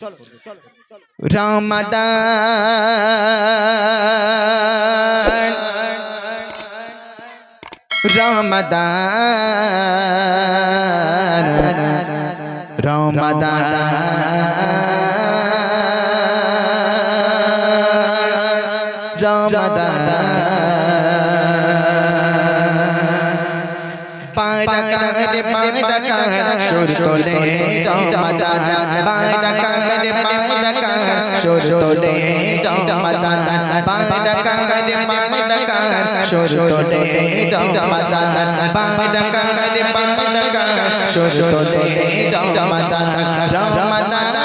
রমাদান রমাদান রমাদান রমাদান পায়ডাকার সুর তোলে রমাদান পায়ডাকার সুর তোলে রমাদান পায়ডাকার সুর তোলে রমাদান পায়ডাকার সুর তোলে রমাদান রমাদান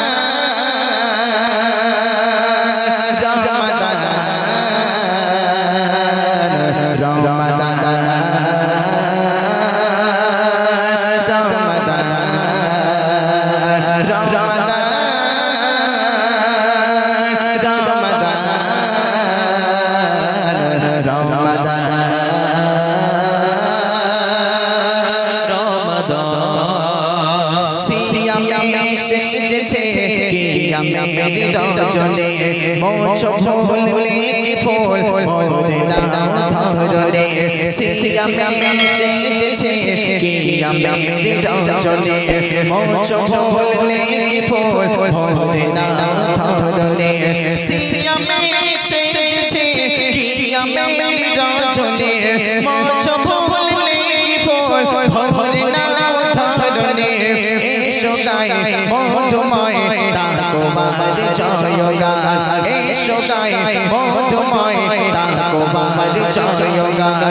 মধুময় তাকবার জয়গান এসো গাই মধুময় তাকবার জয়গান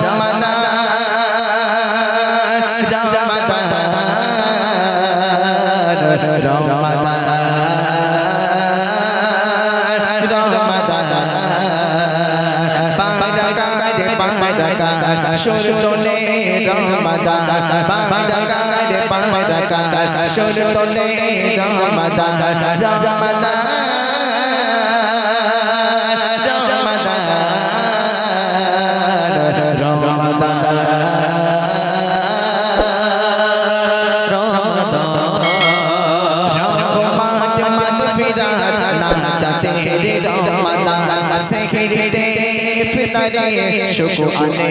রমাদান রমাদান রমাদান পায়ডাকার সুর তোলে রমাদান পায়ডাকার সুর তোলে রমাদান রমাদান শুকরানে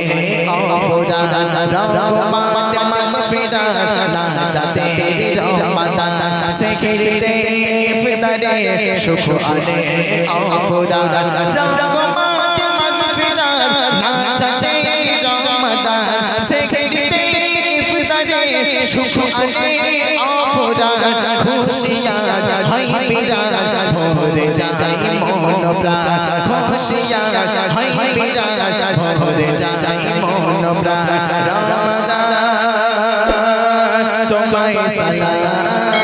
আফরান রহমত মাগফিরাত নাজাতে রমাদান সেহরিতে ইফতারে শুকরানে আফরান রহমত মাগফিরাত নাজাতে রমাদান সেহরিতে ইফতারে শুকরানে আফরান খুশিয়া হয় বিরাজ ভরে যায় মন প্রাণ খুশিয়া হয় বিরাজ ভরে যায় মন প্রাণ রমাদান তোমায় সালাম